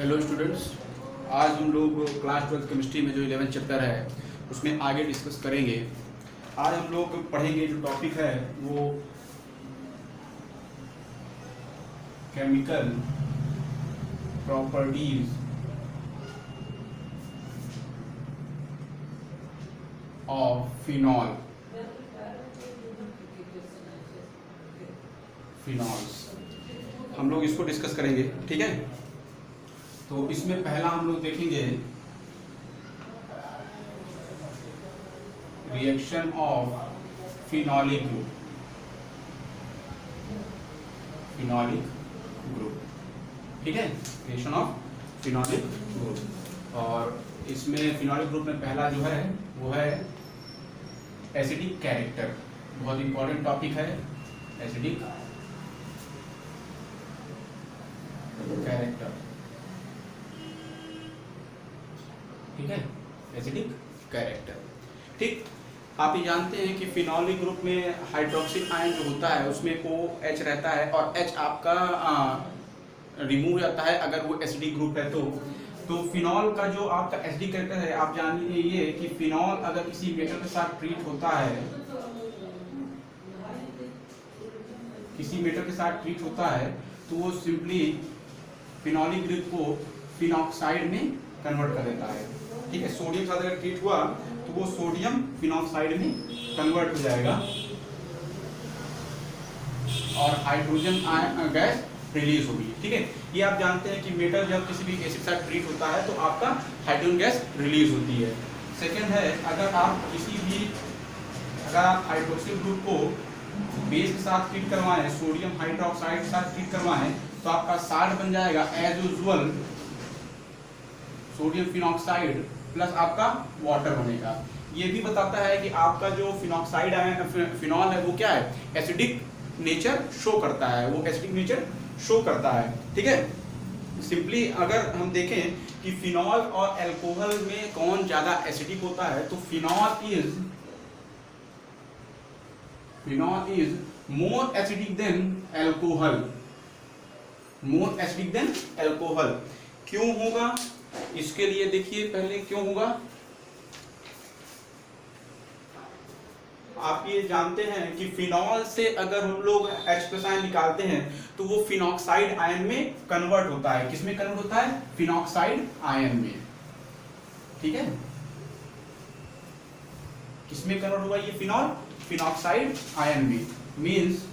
Hello students, आज हम लोग क्लास 12 केमिस्ट्री में जो 11 चैप्टर है उसमें आगे डिस्कस करेंगे। आज हम लोग पढ़ेंगे जो टॉपिक है वो केमिकल प्रॉपर्टीज ऑफ फिनॉल्स हम लोग इसको डिस्कस करेंगे, ठीक है। तो इसमें पहला हम लोग देखेंगे रिएक्शन ऑफ फिनॉलिक ग्रुप, ठीक है। रिएक्शन ऑफ फिनॉलिक ग्रुप, और इसमें फिनॉलिक ग्रुप में पहला जो है वो है एसिडिक कैरेक्टर। बहुत इंपॉर्टेंट टॉपिक है एसिडिक कैरेक्टर, ठीक है। एसिडिक कैरेक्टर, ठीक। आप ये जानते हैं कि फिनॉलिक ग्रुप में हाइड्रोक्सिल आयन जो होता है उसमें OH रहता है और H आपका रिमूव जाता है अगर वो एसिडिक ग्रुप है। तो फिनॉल का जो आपका एसिडिक कैरेक्टर है, आप जानिए ये कि फिनॉल अगर किसी मेटल के साथ ट्रीट होता है, किसी मेटल के साथ ट्रीट होता है तो वो सिंपली फिनॉलिक ग्रुप को फिनॉक्साइड में कन्वर्ट कर देता है, ठीक है। सोडियम के साथ अगर ट्रीट हुआ तो वो सोडियम फिनॉक्साइड में कन्वर्ट हो जाएगा और हाइड्रोजन गैस रिलीज होगी, ठीक है। ये आप जानते हैं कि मेटल जब किसी भी एसिड के साथ ट्रीट होता है तो आपका हाइड्रोजन गैस रिलीज होती है। सेकंड है, अगर आप हाइड्रोक्सिल ग्रुप को बेस के साथ ट्रीट करवाएं, सोडियम हाइड्रोक्साइड के साथ ट्रीट करवाएं तो आपका साल्ट बन जाएगा as usual sodium phenoxide plus आपका वाटर बनेगा। ये भी बताता है कि आपका जो फिनॉक्साइड है, फिनॉल है, वो क्या है, एसिडिक नेचर शो करता है, वो एसिडिक नेचर शो करता है, ठीक है। सिंपली अगर हम देखें कि फिनॉल और अल्कोहल में कौन ज्यादा एसिडिक होता है तो phenol is more acidic then alcohol, more acidic then alcohol. क्यों होगा, इसके लिए देखिए पहले क्यों होगा। आप ये जानते हैं कि फिनॉल से अगर हम लोग H+ आयन निकालते हैं तो वो फिनॉक्साइड आयन में कन्वर्ट होता है। किसमें कन्वर्ट होता है, फिनॉक्साइड आयन में, ठीक है। किसमें कन्वर्ट होगा ये फिनॉल, फिनॉक्साइड आयन में। मींस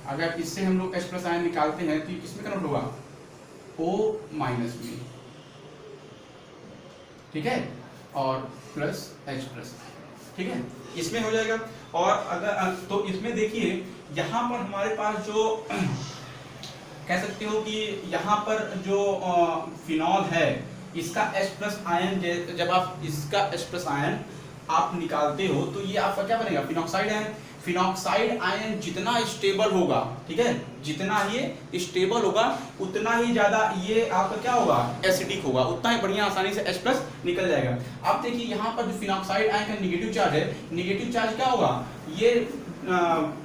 अगर इससे हम लोग H+ आयन निकालते हैं तो ये किसमें कन्वर्ट होगा, O- में, ठीक है, और प्लस H+, ठीक है, इसमें हो जाएगा। और अगर तो इसमें देखिए यहाँ पर हमारे पास जो कह सकते हो कि यहाँ पर जो फिनॉल है इसका H+ आयन, जब आप इसका H+ आयन आप निकालते हो तो ये आपका क्या बनेगा, फिनॉक्साइड आयन। फिनॉक्साइड आयन जितना स्टेबल होगा, ठीक है, जितना ये स्टेबल होगा उतना ही ज्यादा ये आपका क्या होगा, एसिडिक होगा, उतना ही बढ़िया आसानी से H+ निकल जाएगा। आप देखिए यहाँ पर जो फिनॉक्साइड आयन का नेगेटिव चार्ज है, नेगेटिव चार्ज क्या होगा, ये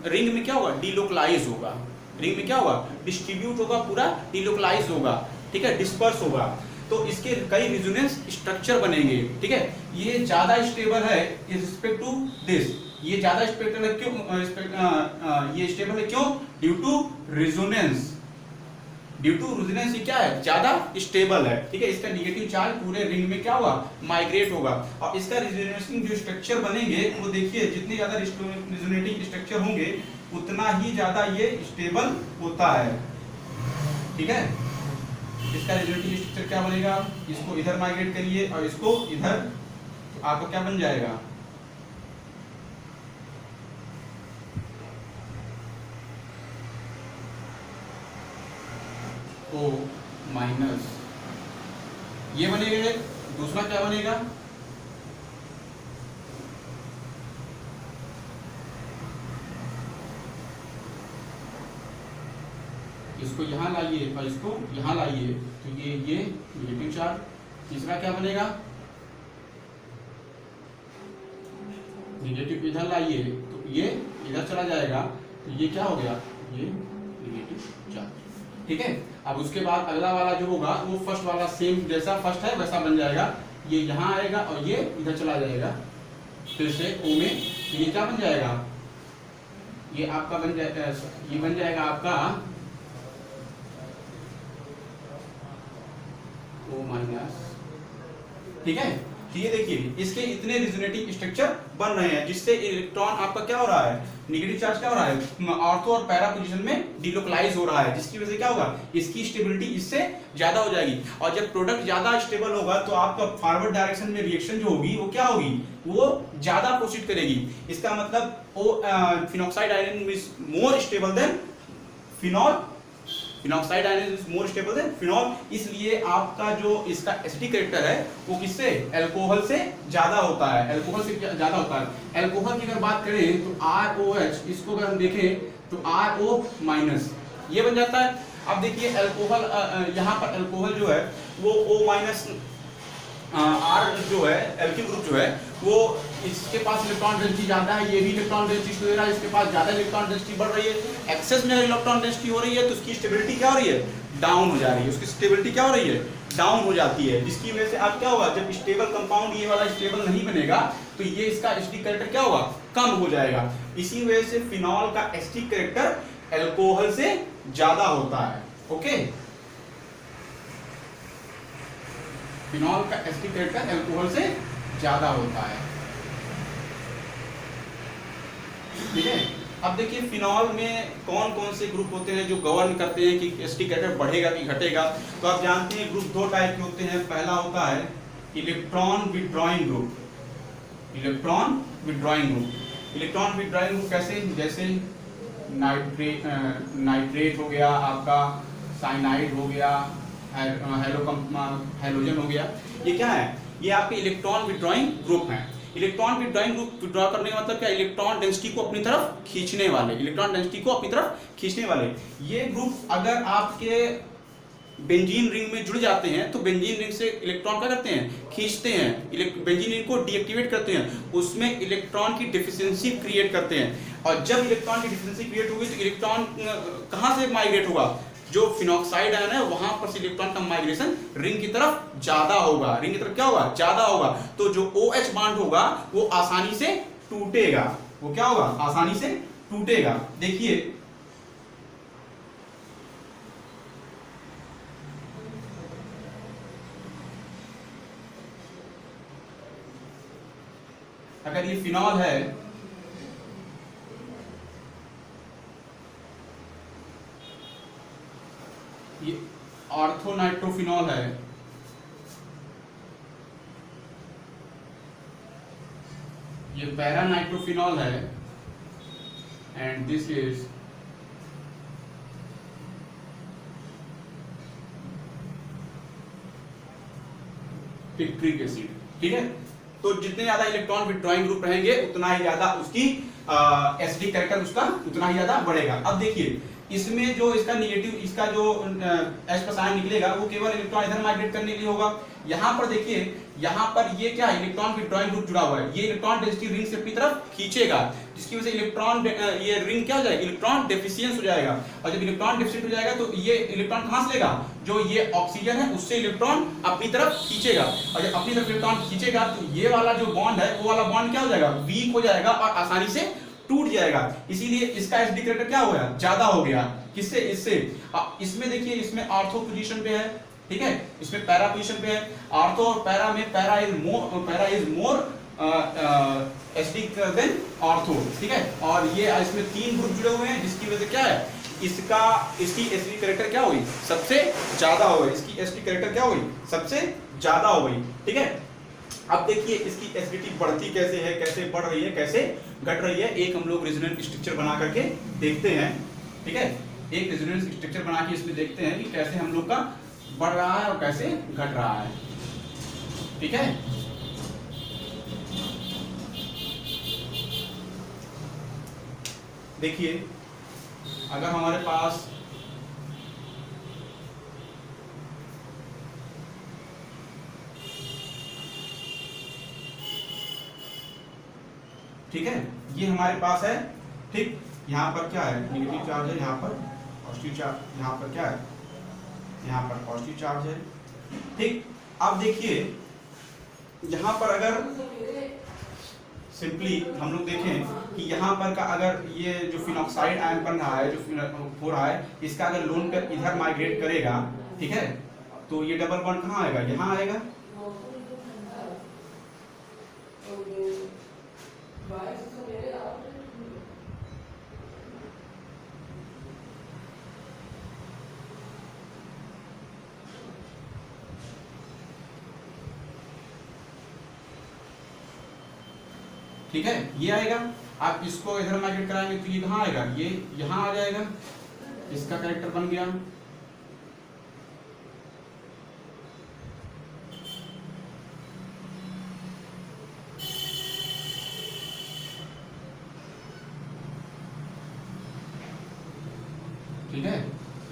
रिंग में क्या होगा, डिलोकलाइज होगा, रिंग में क्या होगा, डिस्ट्रीब्यूट होगा, पूरा डिलोकलाइज होगा, ठीक है, डिस्पर्स होगा। तो इसके कई रेजोनेंस स्ट्रक्चर बनेंगे, ठीक है। ये ज्यादा स्टेबल है इस रिस्पेक्ट टू दिस, ये ज्यादा स्पेक्ट्रल है क्यों, ये स्टेबल है क्यों, due to resonance. Due to resonance ये क्या है, ज्यादा स्टेबल है, ठीक है। इसका नेगेटिव चार्ज पूरे रिंग में क्या होगा, माइग्रेट होगा, और इसका रेजोनेटिंग जो स्ट्रक्चर बनेंगे वो देखिए जितने ज्यादा रेजोनेटिंग स्ट्रक्चर होंगे उतना ही ज्यादा ये स्टेबल होता है, ठीक है। इसका रेजोनेटिंग स्ट्रक्चर क्या बनेगा, इसको इधर माइग्रेट करिए और इसको इधर, तो आपका क्या बन जाएगा, O-, ये बनेगा। दूसरा क्या बनेगा, इसको यहां लाइए और इसको यहां लाइए तो ये नेगेटिव चार्ज। तीसरा क्या बनेगा, निगेटिव इधर लाइए तो ये इधर चला जाएगा, तो ये क्या हो गया, ये निगेटिव चार्ज। ठीक है। अब उसके बाद अगला वाला जो होगा वो फर्स्ट वाला सेम जैसा फर्स्ट है वैसा बन जाएगा, ये यहाँ आएगा और ये इधर चला जाएगा फिर से ओ में, ये क्या बन जाएगा, ये आपका बन जाएगा, ये बन जाएगा आपका ओ माइनस, ठीक है। तो ये देखिए इसके इतने रिजोनेटिव स्ट्रक्चर बन रहे हैं जिससे इलेक्ट्रॉन आपका क्या हो रहा है, नेगेटिव चार्ज क्या हो रहा है, ऑर्थो और पैरा पोजीशन में डिलोकलाइज हो रहा है, जिसकी वजह से क्या होगा, इसकी स्टेबिलिटी इससे ज्यादा हो जाएगी। और जब प्रोडक्ट ज्यादा स्टेबल होगा तो आपका फॉरवर्ड डायरेक्शन में रिएक्शन जो होगी वो क्या होगी, वो ज्यादा प्रोसीड करेगी। इसका मतलब phenoxide ion is more stable then phenol, phenoxide ion is more stable then phenol. इसलिए आपका जो इसका एसिडिक कैरेक्टर है वो किससे, अल्कोहल से ज्यादा होता है, अल्कोहल से ज्यादा होता है। अल्कोहल की अगर बात करें तो ROH, इसको अगर हम देखें तो RO माइनस ये बन जाता है। अब देखिए अल्कोहल, यहाँ पर अल्कोहल जो है वो O माइनस R जो है एल्किल ग्रुप जो है वो इसके पास इलेक्ट्रॉन डेंसिटी ज्यादा है, ये भी इलेक्ट्रॉन डेंसिटी दे रहा है, इसके पास ज्यादा इलेक्ट्रॉन डेंसिटी बढ़ रही है, एक्सेस में इलेक्ट्रॉन डेंसिटी हो रही है तो उसकी स्टेबिलिटी क्या हो रही है, डाउन हो जा रही है, उसकी स्टेबिलिटी क्या हो रही है, डाउन हो जाती है। जिसकी वजह से आप क्या होगा, जब स्टेबल कंपाउंड ये वाला स्टेबल नहीं बनेगा तो ये इसका एसिडिक कैरेक्टर क्या होगा, कम हो जाएगा। इसी वजह से फिनॉल का एसिडिक कैरेक्टर अल्कोहल से ज्यादा होता है। ओके, फिनॉल का एसिडिक कैरेक्टर अल्कोहल से ज्यादा होता है, ठीक है। अब देखिए फिनॉल में कौन कौन से ग्रुप होते हैं जो गवर्न करते हैं कि एसिडिक कैरेक्टर बढ़ेगा कि घटेगा। तो आप जानते हैं ग्रुप दो टाइप के होते हैं, पहला होता है electron withdrawing group, electron withdrawing group. Electron withdrawing group कैसे, जैसे नाइट्रेट हो गया आपका, साइनाइड हो गया, हेलोजन हो गया, ये क्या है, ये आपके इलेक्ट्रॉन विथड्रॉइंग ग्रुप हैं। इलेक्ट्रॉन विथड्रॉइंग ग्रुप विथड्रॉ करने का मतलब क्या, इलेक्ट्रॉन डेंसिटी को अपनी तरफ खींचने वाले, इलेक्ट्रॉन डेंसिटी को अपनी तरफ खींचने वाले। ये ग्रुप अगर आपके बेंजीन रिंग में जुड़ जाते हैं तो बेंजीन रिंग से इलेक्ट्रॉन क्या करते हैं, खींचते हैं, बेंजीन रिंग को डीएक्टिवेट करते हैं, उसमें इलेक्ट्रॉन की डिफिशियंसी क्रिएट करते हैं। और जब इलेक्ट्रॉन की डिफिशियंसी क्रिएट होगी तो इलेक्ट्रॉन कहां से माइग्रेट होगा, जो फिनॉक्साइड आयन है वहां पर से इलेक्ट्रॉन का माइग्रेशन रिंग की तरफ ज्यादा होगा, रिंग की तरफ क्या होगा, ज्यादा होगा। तो जो OH बांड होगा वो आसानी से टूटेगा, वो क्या होगा, आसानी से टूटेगा। देखिए अगर ये फिनॉल है, ये ऑर्थोनाइट्रोफिनॉल है, ये पैरानाइट्रोफिनॉल है, एंड दिस इज पिक्ट्रिक एसिड, ठीक है। तो जितने ज्यादा इलेक्ट्रॉन विथड्रॉइंग ग्रुप रहेंगे उतना ही ज्यादा उसकी एसिडिक कैरेक्टर उसका उतना ही ज्यादा बढ़ेगा। अब देखिए इसमें जो इसका नेगेटिव, इसका जो H+ आयन निकलेगा वो केवल इलेक्ट्रॉन इधर माइग्रेट करने के लिए होगा। यहाँ पर देखिए, यहाँ पर ये क्या है, इलेक्ट्रॉन विथड्रॉइंग ग्रुप जुड़ा हुआ है, ये इलेक्ट्रॉन डेंसिटी रिंग से अपनी तरफ खींचेगा, जिसकी वजह से इलेक्ट्रॉन ये रिंग क्या हो जाएगा, इलेक्ट्रॉन डेफिशिएंस हो जाएगा। और जब इलेक्ट्रॉन डेफिशिएंट हो जाएगा तो ये इलेक्ट्रॉन कहां से लेगा, जो ये ऑक्सीजन है उससे इलेक्ट्रॉन अपनी तरफ खींचेगा, और जब अपनी तरफ इलेक्ट्रॉन खींचेगा तो ये वाला जो बॉन्ड है वो वाला बॉन्ड क्या हो जाएगा, वीक हो जाएगा और आसानी से टूट जाएगा। इसीलिए इसका एसिडिक कैरेक्टर क्या हो गया, ज्यादा हो गया। किससे, इससे। इसमें देखिए इसमें ऑर्थो पोजीशन पे है, ठीक है, इसमें पैरा पोजीशन पे है। ऑर्थो और पैरा में para is more acidic then ortho, ठीक है। और ये इसमें 3 ग्रुप जुड़े हुए हैं जिसकी वजह से क्या है, इसकी एसिडिक कैरेक्टर क्या हुई, सबसे ज्यादा हो गई, इसकी एसिडिक कैरेक्टर क्या हुई, सबसे ज्यादा हो गई, ठीक है। अब देखिए इसकी एसिडिटी बढ़ती कैसे है, कैसे बढ़ रही है, कैसे घट रही है, एक हम लोग रेजोनेंस स्ट्रक्चर बना करके देखते हैं, ठीक है। एक रेजोनेंस स्ट्रक्चर बना के इसमें देखते हैं कि कैसे हम लोग का बढ़ रहा है और कैसे घट रहा है, ठीक है। देखिए अगर हमारे पास ठीक है, ये हमारे पास है, ठीक, यहाँ पर क्या है, नेगेटिव चार्ज है, यहाँ पर पॉजिटिव चार्ज, यहाँ पर क्या है, यहाँ पर पॉजिटिव चार्ज है। ठीक, अब देखिए यहाँ पर अगर सिंपली हम लोग देखें कि यहाँ पर का अगर ये जो फिनॉक्साइड आयन बन रहा है, जो हो रहा है, इसका अगर लोन पेयर इधर माइग्रेट करेगा, ठीक है, तो ये डबल बॉन्ड कहाँ आएगा, यहाँ आएगा। ठीक है, ये आएगा। आप इसको इधर माइग्रेट कराएंगे तो ये कहाँ आएगा, ये यहाँ आ जाएगा, इसका कैरेक्टर बन गया। ठीक है,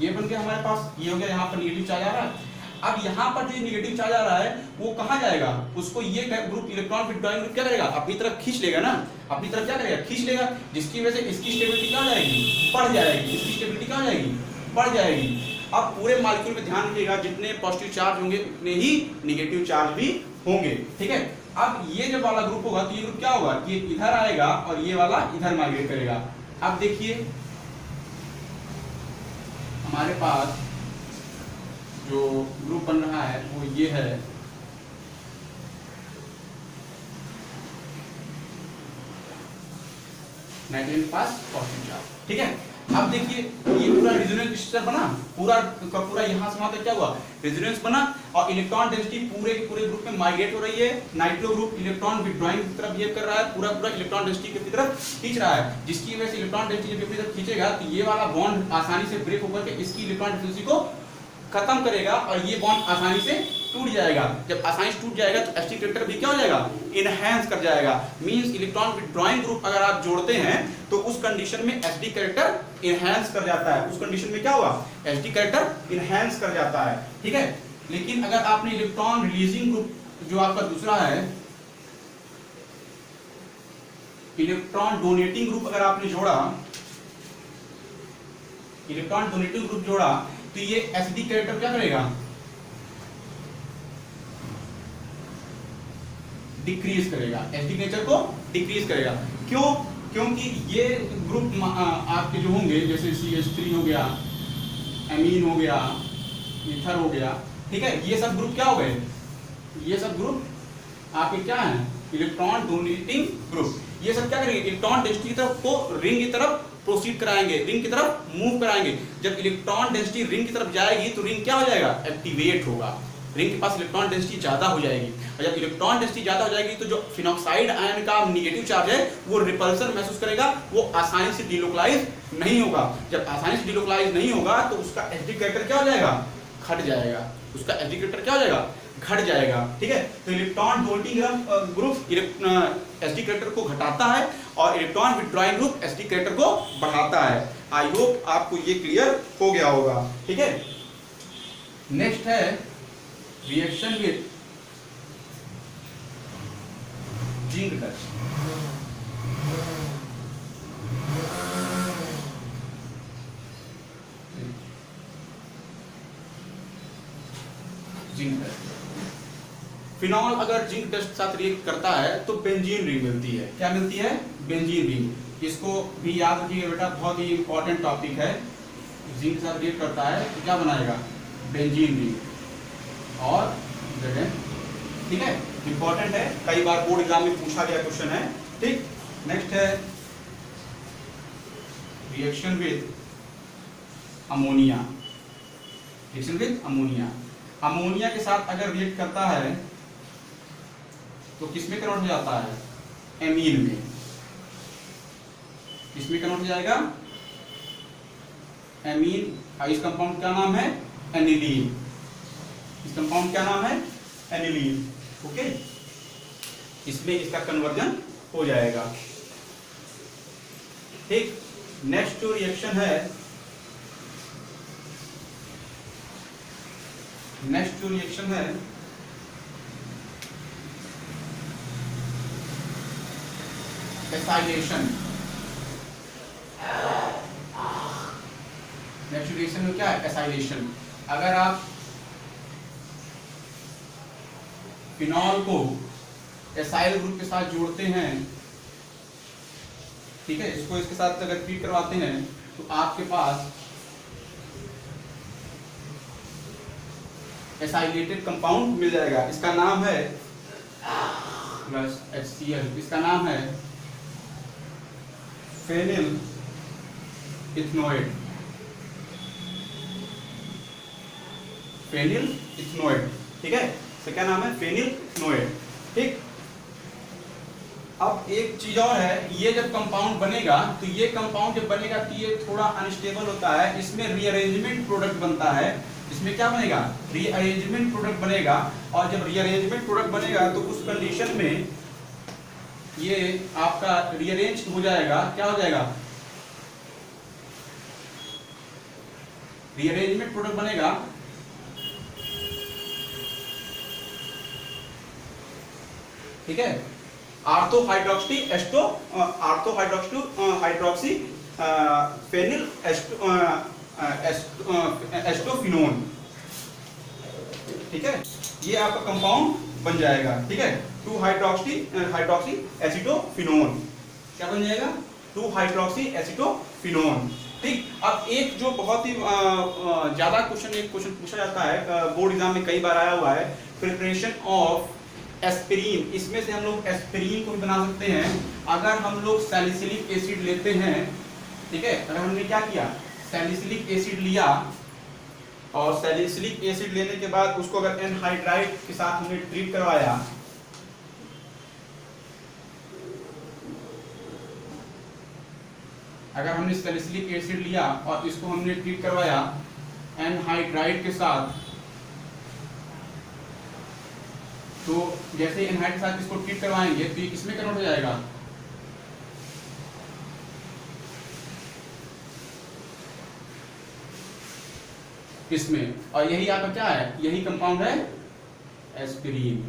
ये बन गया हमारे पास, ये हो गया। यहाँ पर नेगेटिव चार्ज आ रहा है। अब यहाँ पर जो नेगेटिव चार्ज आ रहा है वो कहाँ जाएगा, उसको ये ग्रुप इलेक्ट्रॉन विथड्रॉइंग ग्रुप क्या करेगा, अपनी तरफ खींच लेगा ना, अपनी तरफ क्या करेगा, खींच लेगा, जिसकी वजह से इसकी स्टेबिलिटी क्या हो जाएगी, बढ़ जाएगी, इसकी स्टेबिलिटी क्या हो जाएगी, बढ़ जाएगी। अब पूरे मॉलिक्यूल में ध्यान रखिएगा, जितने पॉजिटिव चार्ज होंगे उतने ही नेगेटिव चार्ज भी होंगे। ठीक है, अब ये जब वाला ग्रुप होगा तो ये ग्रुप क्या होगा, ये इधर आएगा और ये वाला इधर माइग्रेट करेगा। अब देखिए हमारे पास जो ग्रुप बन रहा है वो ये है, नाइट्रोजन के पास पॉजिटिव चार्ज। ठीक है, अब देखिए ये पूरा रेजोनेंस स्ट्रक्चर बना, पूरा का पूरा यहाँ से वहां तक क्या हुआ, रेजोनेंस बना, और इलेक्ट्रॉन डेंसिटी पूरे के पूरे ग्रुप में माइग्रेट हो रही है। नाइट्रो ग्रुप इलेक्ट्रॉन विथड्रॉइंग की तरफ बिहेव कर रहा है, पूरा पूरा इलेक्ट्रॉन डेंसिटी की तरफ खींच रहा है, जिसकी वजह से इलेक्ट्रॉन डेंसिटी जब अपनी तरफ खींचेगा तो ये वाला बॉन्ड आसानी से ब्रेक होकर के इसकी इलेक्ट्रॉन डेंसिटी को खत्म करेगा और ये बॉन्ड आसानी से टूट जाएगा। जब आसानी से टूट जाएगा तो एसटी कैरेक्टर भी क्या हो जाएगा, इनहैंस कर जाएगा। मींस इलेक्ट्रॉन विथड्रॉइंग ग्रुप अगर आप जोड़ते हैं तो उस कंडीशन में एसडी कैरेक्टर इनहैंस कर जाता है, उस कंडीशन में क्या हुआ, एसडी कैरेक्टर इनहैंस कर जाता है। ठीक है, लेकिन अगर आपने इलेक्ट्रॉन रिलीजिंग ग्रुप जो आपका दूसरा है, इलेक्ट्रॉन डोनेटिंग ग्रुप अगर आपने जोड़ा, इलेक्ट्रॉन डोनेटिंग ग्रुप जोड़ा तो ये एसडी कैरेक्टर क्या करेगा, डिक्रीज करेगा, एसडी नेचर को डिक्रीज करेगा। क्यों, क्योंकि ये ग्रुप आपके जो होंगे जैसे CH3 हो गया, एमीन हो गया, ईथर हो गया, ठीक है, ये सब ग्रुप क्या हो गए, ये सब ग्रुप आपके क्या है, इलेक्ट्रॉन डोनेटिंग ग्रुप। ये सब क्या करेंगे, इलेक्ट्रॉन डेंसिटी की तरफ को रिंग की तरफ प्रोसीड कराएंगे, रिंग की तरफ मूव कराएंगे। जब इलेक्ट्रॉन डेंसिटी रिंग की तरफ जाएगी तो रिंग क्या हो जाएगा, एक्टिवेट होगा, रिंग के पास इलेक्ट्रॉन डेंसिटी ज्यादा हो जाएगी। और जब इलेक्ट्रॉन डेंसिटी ज्यादा हो जाएगी तो जो फिनॉक्साइड आयन का नेगेटिव चार्ज है वो रिपल्सन महसूस करेगा, वो आसानी से डिलोकलाइज नहीं होगा। जब आसानी से डिलोकलाइज नहीं होगा तो उसका एसडी कैरेक्टर क्या हो जाएगा, घट जाएगा, उसका एसडी कैरेक्टर क्या हो जाएगा, घट जाएगा। ठीक है, तो electron donating group SD character को घटाता है और electron withdrawing group SD character को बढ़ाता है। आई होप आपको ये क्लियर हो गया होगा। ठीक है, नेक्स्ट है reaction with zinc dust. Zinc dust, phenol अगर जिंक डस्ट साथ रिएक्ट करता है तो बेंजीन रिंग मिलती है। क्या मिलती है, बेंजीन रिंग। इसको भी याद रखिएगा बेटा, बहुत ही इंपॉर्टेंट टॉपिक है। जिंक के साथ रिएक्ट करता है तो क्या बनाएगा, बेंजीन रिंग और जगह। ठीक है, इंपॉर्टेंट है, कई बार बोर्ड एग्जाम में पूछा गया क्वेश्चन है। ठीक, नेक्स्ट है reaction with ammonia. Reaction with ammonia, ammonia के साथ अगर रिएक्ट करता है तो किसमें कन्वर्ट हो जाता है, एमीन में। किसमें कन्वर्ट हो जाएगा, एमीन। इस कंपाउंड का नाम है एनिलीन। इस कंपाउंड का नाम है एनिलीन। ओके, इसमें इसका कन्वर्जन हो जाएगा। ठीक, नेक्स्ट जो रिएक्शन है, नेक्स्ट जो रिएक्शन है एसाइलेशन। नेक्स्ट रिएक्शन में क्या है, एसाइलेशन। अगर आप फिनॉल को एसाइल ग्रुप के साथ जोड़ते हैं, ठीक है, इसको इसके साथ अगर ट्रीट करवाते हैं तो आपके पास एसाइलेटेड कंपाउंड मिल जाएगा। इसका नाम है प्लस HCl, इसका नाम है फेनिल इथनोएट, फेनिल इथनोएट, ठीक है, इसका क्या नाम है, फेनिल इथनोएट, ठीक। अब एक चीज और है, ये जब कंपाउंड बनेगा तो ये कंपाउंड जब बनेगा तो ये थोड़ा अनस्टेबल होता है, इसमें रीअरेंजमेंट प्रोडक्ट बनता है, इसमें क्या बनेगा, रीअरेंजमेंट प्रोडक्ट बनेगा। और जब रीअरेंजमेंट प्रोडक्ट बनेगा तो उस कंडीशन में ये आपका रीअरेंज हो जाएगा, क्या हो जाएगा, रीअरेंजमेंट प्रोडक्ट बनेगा, ठीक है, ortho hydroxy aceto ortho hydroxy phenyl acetophenone, ठीक है, ये आपका कंपाउंड बन जाएगा, ठीक है, 2 हाइड्रोक्सी एसिटोफिनोन, क्या बन जाएगा, 2 हाइड्रोक्सी एसिटोफिनोन, ठीक। अब एक जो बहुत ही ज्यादा एक क्वेश्चन पूछा जाता है बोर्ड एग्जाम में कई बार आया हुआ है, प्रिपरेशन ऑफ एस्पिरिन, इसमें से हम लोग एस्पिरिन को भी बना सकते हैं अगर हम लोग सैलिसिलिक एसिड लेते हैं, ठीक है, अगर हमने क्या किया, सैलिसिलिक एसिड लिया और सैलिसिलिक एसिड लेने के बाद उसको अगर एनहाइड्राइड के साथ हमने ट्रीट करवाया, अगर हमने सैलिसिलिक एसिड लिया और इसको हमने ट्रीट करवाया एनहाइड्राइड के साथ, तो जैसे एनहाइड के साथ इसको ट्रीट करवाएंगे तो ये किसमें कन्वर्ट हो जाएगा, इसमें, और यही आपका क्या है, यही कंपाउंड है एस्पिरिन,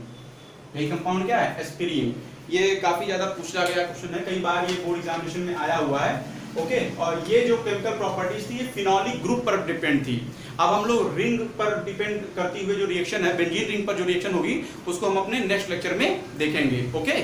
यही कंपाउंड क्या है, एस्पिरिन। ये काफी ज्यादा पूछा गया क्वेश्चन है, कई बार ये बोर्ड एग्जामिनेशन में आया हुआ है, ओके। और ये जो केमिकल प्रॉपर्टीज थी ये फिनोलिक ग्रुप पर डिपेंड थी। अब हम लोग रिंग पर डिपेंड करती हुई जो रिएक्शन है, बेंजीन रिंग पर जो रिएक्शन होगी उसको हम अपने नेक्स्ट लेक्चर में देखेंगे, ओके।